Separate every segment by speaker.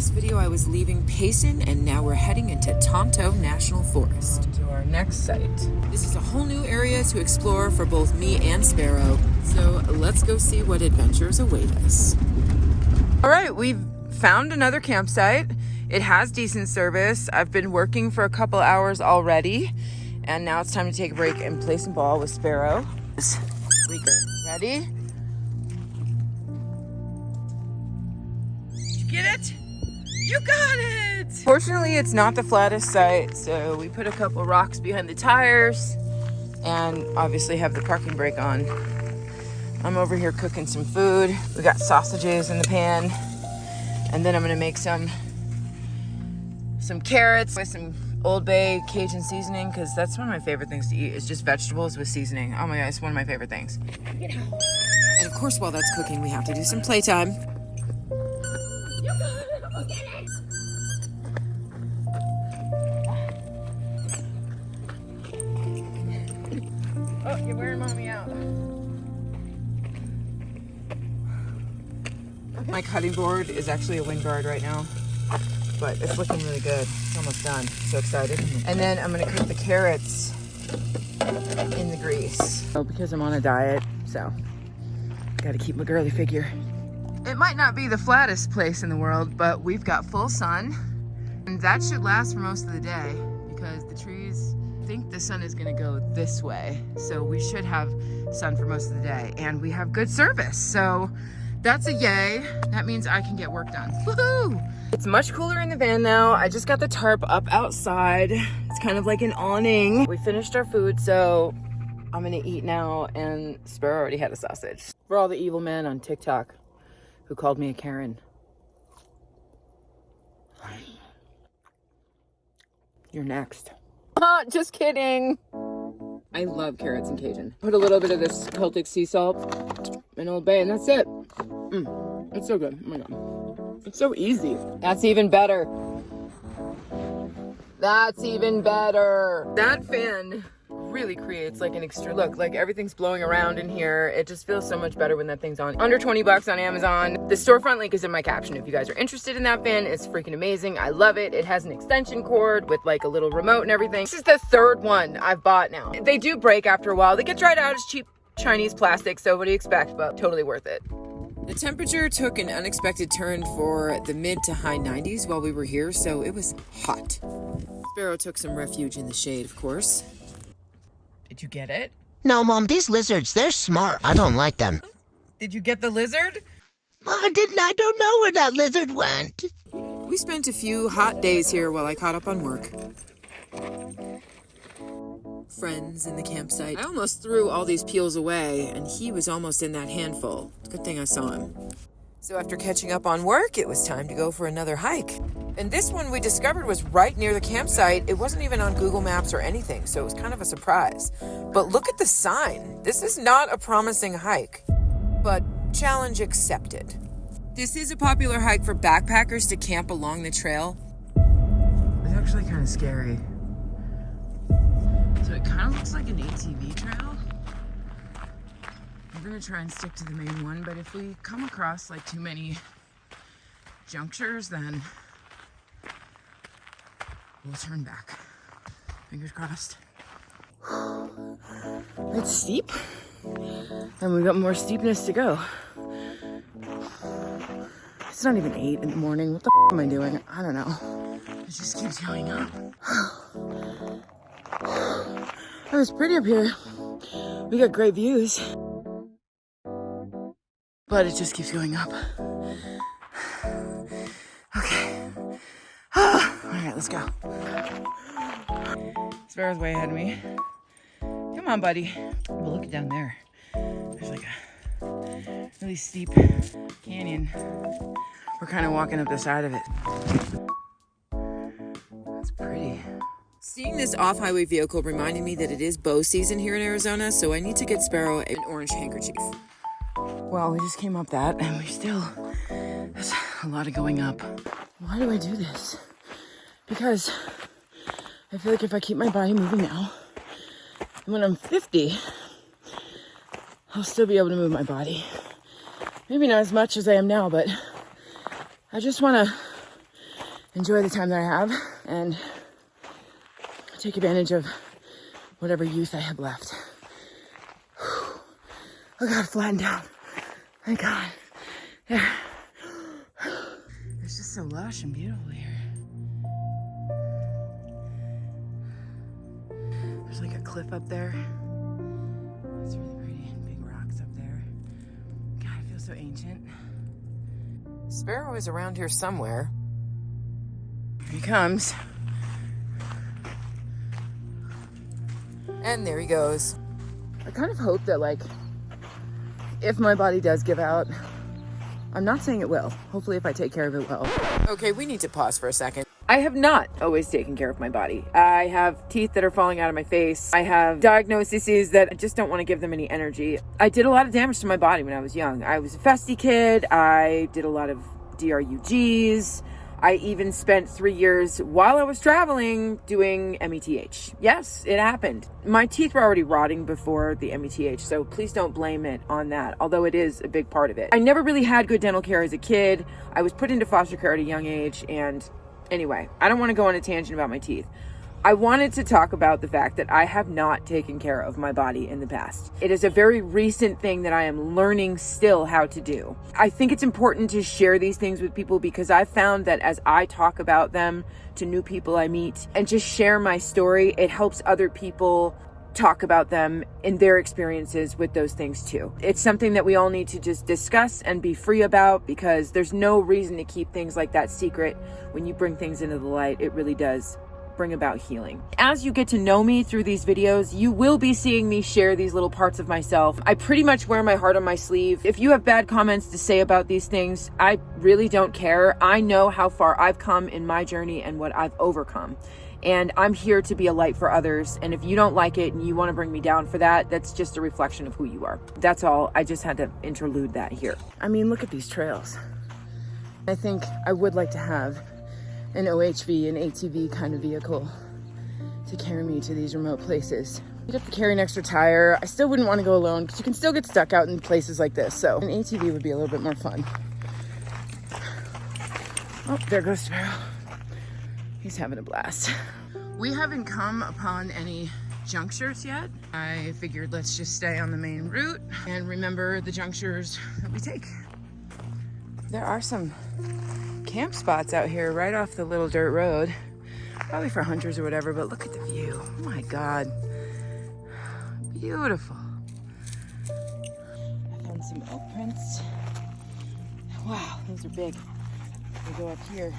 Speaker 1: last video, I was leaving Payson, and now we're heading into Tonto National Forest. To our next site. This is a whole new area to explore for both me and Sparrow, so let's go see what adventures await us. All right, we've found another campsite. It has decent service. I've been working for a couple hours already, and now it's time to take a break and play some ball with Sparrow. Ready? Did you get it? You got it! Fortunately, it's not the flattest site, so we put a couple rocks behind the tires and obviously have the parking brake on. I'm over here cooking some food. We got sausages in the pan, and then I'm gonna make some carrots with some Old Bay Cajun seasoning, because that's one of my favorite things to eat, is just vegetables with seasoning. Oh my God, it's one of my favorite things. And of course, while that's cooking, we have to do some playtime. Oh, you're wearing mommy out. My cutting board is actually a wind guard right now, but it's looking really good. It's almost done. So excited. And then I'm gonna cook the carrots in the grease. Oh, because I'm on a diet, so gotta keep my girly figure. It might not be the flattest place in the world, but we've got full sun, and that should last for most of the day because the trees think the sun is gonna go this way. So we should have sun for most of the day, and we have good service. So that's a yay. That means I can get work done. Woohoo! It's much cooler in the van now. I just got the tarp up outside. It's kind of like an awning. We finished our food, so I'm gonna eat now, and Sparrow already had a sausage. For all the evil men on TikTok who called me a Karen. You're next. Just kidding. I love carrots and Cajun. Put a little bit of this Celtic sea salt and Old Bay, and that's it. It's so good. Oh my God. It's so easy. That's even better. That's even better. That fan really creates like an extra look. Like everything's blowing around in here. It just feels so much better when that thing's on. Under 20 bucks on Amazon. The storefront link is in my caption if you guys are interested in that fan. It's freaking amazing. I love it. It has an extension cord with like a little remote and everything. This is the third one I've bought now. They do break after a while. They get dried out as cheap Chinese plastic, so what do you expect? But totally worth it. The temperature took an unexpected turn for the mid to high 90s while we were here, so it was hot. Sparrow took some refuge in the shade, of course. Did you get it?
Speaker 2: No, Mom, these lizards, they're smart. I don't like them.
Speaker 1: Did you get the lizard?
Speaker 2: I didn't. I don't know where that lizard went.
Speaker 1: We spent a few hot days here while I caught up on work. Friends in the campsite. I almost threw all these peels away, and he was almost in that handful. Good thing I saw him. So after catching up on work, it was time to go for another hike. And this one we discovered was right near the campsite. It wasn't even on Google Maps or anything, so it was kind of a surprise. But look at the sign. This is not a promising hike, but challenge accepted. This is a popular hike for backpackers to camp along the trail. It's actually kind of scary. So it kind of looks like an ATV trail. We're gonna try and stick to the main one, but if we come across like too many junctures, then we'll turn back. Fingers crossed. It's steep, and we got more steepness to go. It's not even 8 in the morning. What the am I doing? I don't know. It just keeps going up. Oh, it's pretty up here. We got great views. But it just keeps going up. Okay. All right, let's go. Sparrow's way ahead of me. Come on, buddy. But look down there. There's like a really steep canyon. We're kind of walking up the side of it. That's pretty. Seeing this off-highway vehicle reminded me that it is bow season here in Arizona, so I need to get Sparrow an orange handkerchief. Well, we just came up that, and there's a lot of going up. Why do I do this? Because I feel like if I keep my body moving now, when I'm 50, I'll still be able to move my body. Maybe not as much as I am now, but I just want to enjoy the time that I have and take advantage of whatever youth I have left. Whew. Oh God, flatten down. Thank God. There. It's just so lush and beautiful here. There's like a cliff up there. It's really pretty and big rocks up there. God, it feels so ancient. Sparrow is around here somewhere. Here he comes. And there he goes. I kind of hope that, like, if my body does give out, I'm not saying it will. Hopefully if I take care of it will. Okay, we need to pause for a second. I have not always taken care of my body. I have teeth that are falling out of my face. I have diagnoses that I just don't want to give them any energy. I did a lot of damage to my body when I was young. I was a festy kid. I did a lot of DRUGs. I even spent 3 years while I was traveling doing METH. Yes, it happened. My teeth were already rotting before the METH, so please don't blame it on that, although it is a big part of it. I never really had good dental care as a kid. I was put into foster care at a young age, and anyway, I don't want to go on a tangent about my teeth. I wanted to talk about the fact that I have not taken care of my body in the past. It is a very recent thing that I am learning still how to do. I think it's important to share these things with people because I've found that as I talk about them to new people I meet and just share my story, it helps other people talk about them and their experiences with those things too. It's something that we all need to just discuss and be free about because there's no reason to keep things like that secret. When you bring things into the light, it really does bring about healing. As you get to know me through these videos, you will be seeing me share these little parts of myself. I pretty much wear my heart on my sleeve. If you have bad comments to say about these things, I really don't care. I know how far I've come in my journey and what I've overcome. And I'm here to be a light for others. And if you don't like it and you want to bring me down for that, that's just a reflection of who you are. That's all. I just had to interlude that here. I mean, look at these trails. I think I would like to have an OHV, an ATV kind of vehicle to carry me to these remote places. You'd have to carry an extra tire. I still wouldn't want to go alone because you can still get stuck out in places like this. So an ATV would be a little bit more fun. Oh, there goes Sparrow. He's having a blast. We haven't come upon any junctures yet. I figured let's just stay on the main route and remember the junctures that we take. There are some camp spots out here right off the little dirt road, probably for hunters or whatever, but look at the view. Oh my God, beautiful. I found some elk prints. Wow, those are big. They go up here.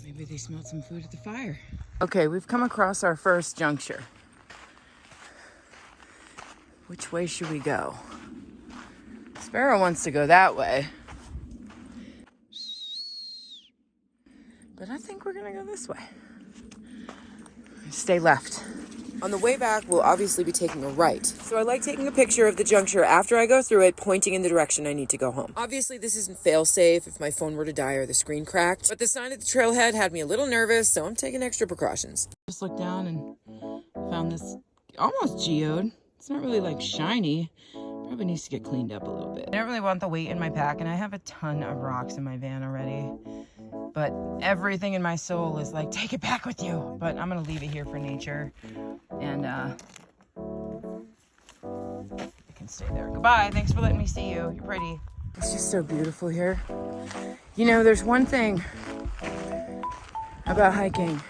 Speaker 1: Maybe they smelled some food at the fire. Okay, we've come across our first juncture. Which way should we go? Sparrow wants to go that way. But I think we're gonna go this way. Stay left. On the way back, we'll obviously be taking a right. So I like taking a picture of the juncture after I go through it, pointing in the direction I need to go home. Obviously, this isn't fail-safe if my phone were to die or the screen cracked, but the sign at the trailhead had me a little nervous, so I'm taking extra precautions. Just looked down and found this almost geode. It's not really like shiny. Probably needs to get cleaned up a little bit. I don't really want the weight in my pack, and I have a ton of rocks in my van already. But everything in my soul is like, take it back with you. But I'm gonna leave it here for nature. And you can stay there. Goodbye, thanks for letting me see you. You're pretty. It's just so beautiful here. You know, there's one thing about hiking.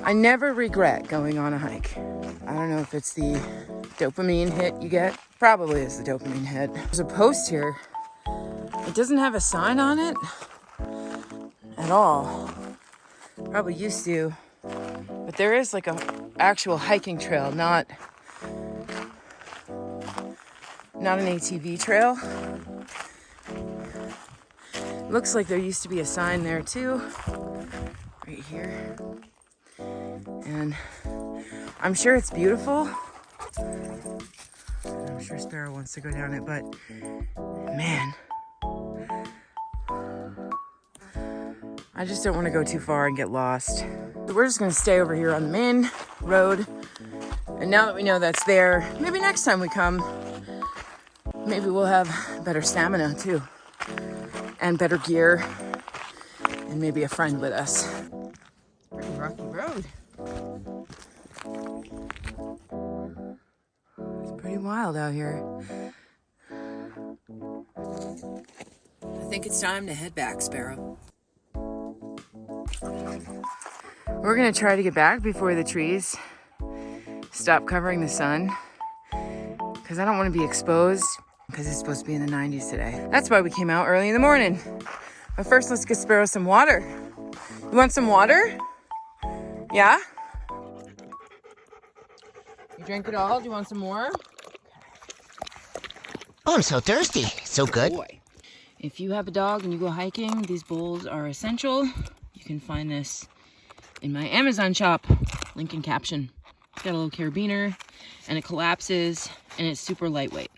Speaker 1: I never regret going on a hike. I don't know if it's the dopamine hit you get. Probably is the dopamine hit. There's a post here. It doesn't have a sign on it at all. Probably used to. But there is like a actual hiking trail, not an ATV trail. Looks like there used to be a sign there too. Right here. And I'm sure it's beautiful. I'm sure Sparrow wants to go down it, but man, I just don't want to go too far and get lost. So we're just gonna stay over here on the main road. And now that we know that's there, maybe next time we come, Maybe we'll have better stamina too, and better gear, and maybe a friend with us. Pretty rocky road. It's pretty wild out here. I think it's time to head back, Sparrow. We're gonna try to get back before the trees stop covering the sun, because I don't want to be exposed, because it's supposed to be in the 90s today. That's why we came out early in the morning. But first, let's get Sparrow some water. You want some water? Yeah? You drank it all? Do you want some more?
Speaker 2: Oh, I'm so thirsty. So good.
Speaker 1: Boy. If you have a dog and you go hiking, these bowls are essential. You can find this in my Amazon shop. Link in caption. It's got a little carabiner, and it collapses, and it's super lightweight.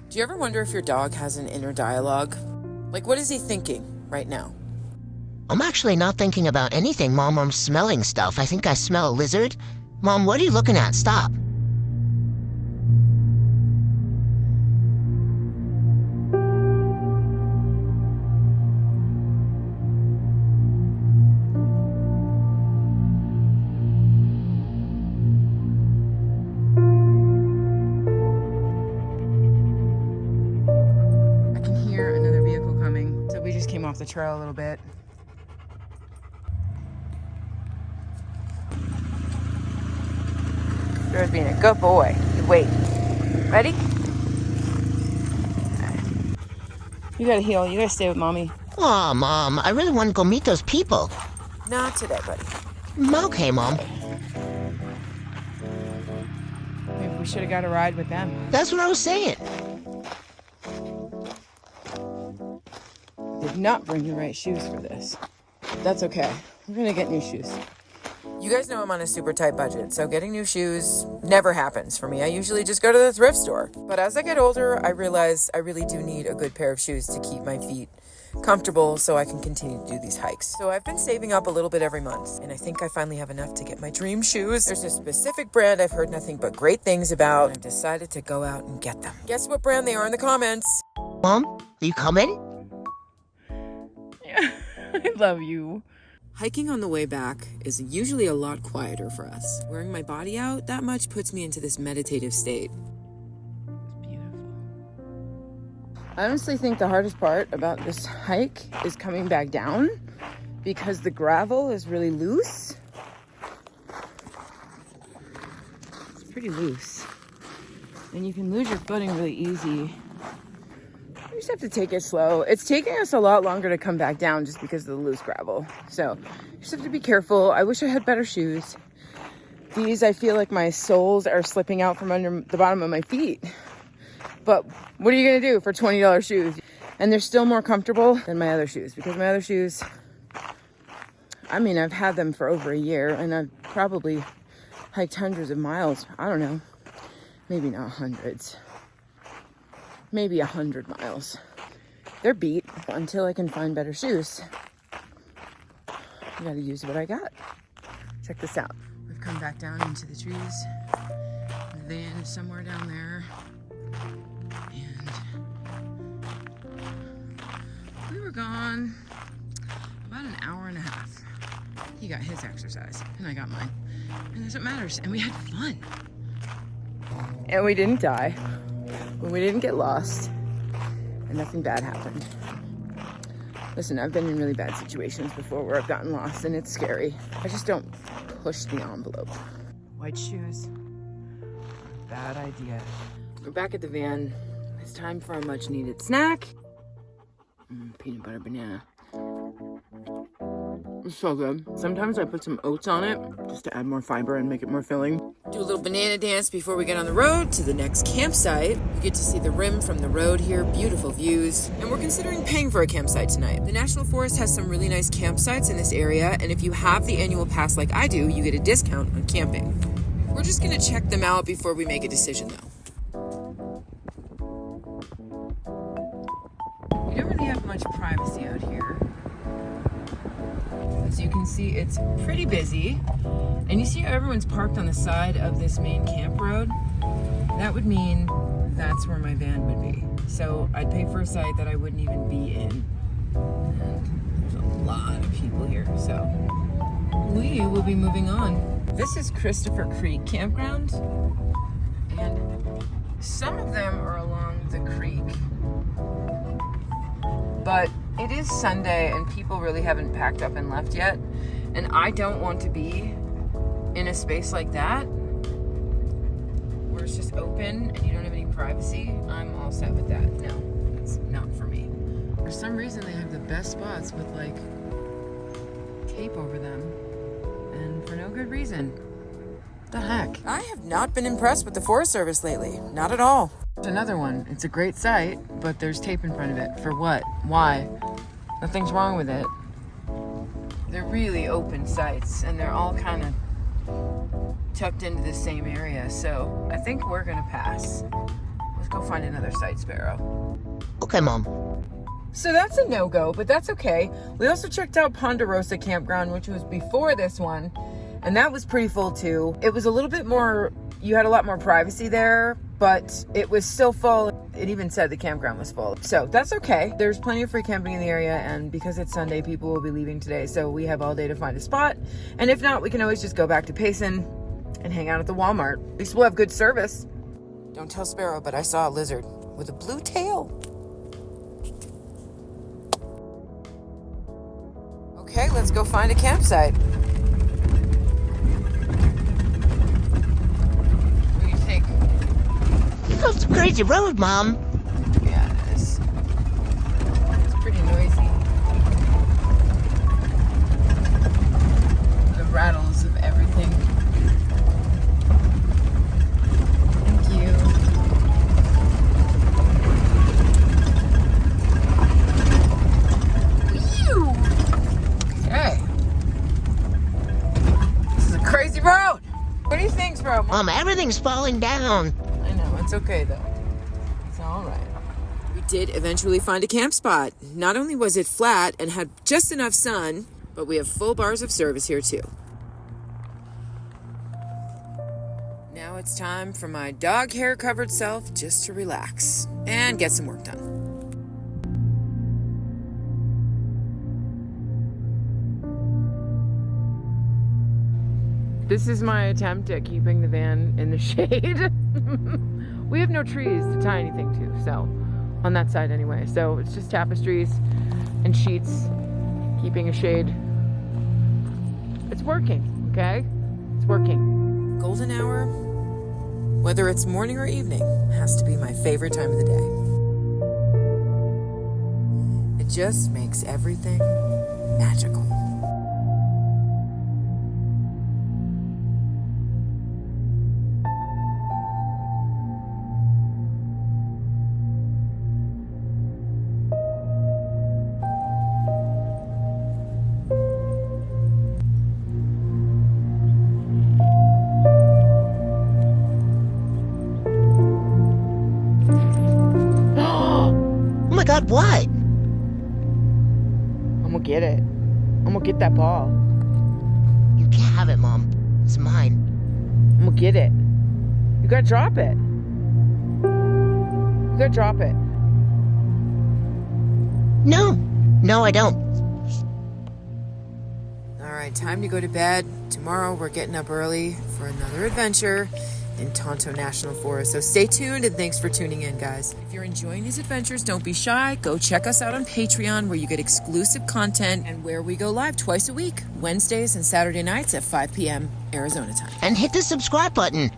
Speaker 1: Do you ever wonder if your dog has an inner dialogue? Like, what is he thinking right now?
Speaker 2: I'm actually not thinking about anything, Mom. I'm smelling stuff. I think I smell a lizard. Mom, what are you looking at? Stop.
Speaker 1: Off the trail a little bit. Sparrow's being a good boy. You wait. Ready? You gotta heal. You gotta stay with mommy.
Speaker 2: Aw, Mom, I really want to go meet those people.
Speaker 1: Not today, buddy.
Speaker 2: Okay, Mom.
Speaker 1: Maybe we should have got a ride with them.
Speaker 2: That's what I was saying.
Speaker 1: Did not bring the right shoes for this. That's okay. We're gonna get new shoes. You guys know I'm on a super tight budget, so getting new shoes never happens for me. I usually just go to the thrift store. But as I get older, I realize I really do need a good pair of shoes to keep my feet comfortable so I can continue to do these hikes. So I've been saving up a little bit every month, and I think I finally have enough to get my dream shoes. There's a specific brand I've heard nothing but great things about, and I've decided to go out and get them. Guess what brand they are in the comments?
Speaker 2: Mom, are you coming?
Speaker 1: I love you. Hiking on the way back is usually a lot quieter for us. Wearing my body out that much puts me into this meditative state. It's beautiful. I honestly think the hardest part about this hike is coming back down, because the gravel is really loose. It's pretty loose. And you can lose your footing really easy. You just have to take it slow. It's taking us a lot longer to come back down just because of the loose gravel. So you just have to be careful. I wish I had better shoes. These, I feel like my soles are slipping out from under the bottom of my feet. But what are you gonna do for $20 shoes? And they're still more comfortable than my other shoes, because my other shoes, I mean, I've had them for over a year, and I've probably hiked hundreds of miles. I don't know, maybe not hundreds. Maybe 100 miles. They're beat until I can find better shoes. I gotta use what I got. Check this out. We've come back down into the trees. The van is somewhere down there. And we were gone about an hour and a half. He got his exercise and I got mine. And that's what matters. And we had fun. And we didn't die. When we didn't get lost, and nothing bad happened. Listen, I've been in really bad situations before where I've gotten lost, and it's scary. I just don't push the envelope. White shoes. Bad idea. We're back at the van. It's time for a much needed snack. Peanut butter banana. It's so good. Sometimes I put some oats on it just to add more fiber and make it more filling. Do a little banana dance before we get on the road to the next campsite. You get to see the rim from the road here, beautiful views. And we're considering paying for a campsite tonight. The National Forest has some really nice campsites in this area, and if you have the annual pass like I do, you get a discount on camping. We're just gonna check them out before we make a decision though. You don't really have much privacy out here. So you can see it's pretty busy. And you see how everyone's parked on the side of this main camp road? That would mean that's where my van would be. So I'd pay for a site that I wouldn't even be in. And there's a lot of people here, so we will be moving on. This is Christopher Creek Campground, and some of them are along the creek. But it is Sunday and people really haven't packed up and left yet. And I don't want to be in a space like that where it's just open and you don't have any privacy. I'm all set with that. No, it's not for me. For some reason they have the best spots with like tape over them, and for no good reason. What the heck? I have not been impressed with the Forest Service lately. Not at all. There's another one. It's a great site, but there's tape in front of it. For what? Why? Nothing's wrong with it. They're really open sites, and they're all kind of tucked into the same area. So I think we're gonna pass. Let's go find another site, Sparrow.
Speaker 2: Okay, Mom.
Speaker 1: So that's a no-go, but that's okay. We also checked out Ponderosa Campground, which was before this one, and that was pretty full too. It was a little bit more, you had a lot more privacy there, but it was still full. It even said the campground was full. So that's okay. There's plenty of free camping in the area, and because it's Sunday, people will be leaving today, so we have all day to find a spot. And if not, we can always just go back to Payson and hang out at the Walmart. At least we'll have good service. Don't tell Sparrow, but I saw a lizard with a blue tail. Okay, let's go find a campsite. What do you think?
Speaker 2: That's a crazy road, Mom.
Speaker 1: Yeah, it is. It's pretty noisy. The rattles of everything. Thank you. Whew. Okay. This is a crazy road. What do you think, bro?
Speaker 2: Mom, everything's falling down.
Speaker 1: I know, it's okay though. It's all right. We did eventually find a camp spot. Not only was it flat and had just enough sun, but we have full bars of service here too. Now it's time for my dog hair covered self just to relax and get some work done. This is my attempt at keeping the van in the shade. We have no trees to tie anything to, so on that side anyway. So it's just tapestries and sheets keeping a shade. It's working, okay? It's working. Golden hour, whether it's morning or evening, has to be my favorite time of the day. It just makes everything magical.
Speaker 2: God, what?
Speaker 1: I'm gonna get it. I'm gonna get that ball.
Speaker 2: You can't have it, Mom. It's mine.
Speaker 1: I'm gonna get it. You gotta drop it. You gotta drop it.
Speaker 2: No. No, I don't.
Speaker 1: All right, time to go to bed. Tomorrow we're getting up early for another adventure in Tonto National Forest. So stay tuned, and thanks for tuning in, guys. If you're enjoying these adventures, don't be shy. Go check us out on Patreon, where you get exclusive content and where we go live twice a week, Wednesdays and Saturday nights at 5 p.m. Arizona time.
Speaker 2: And hit the subscribe button.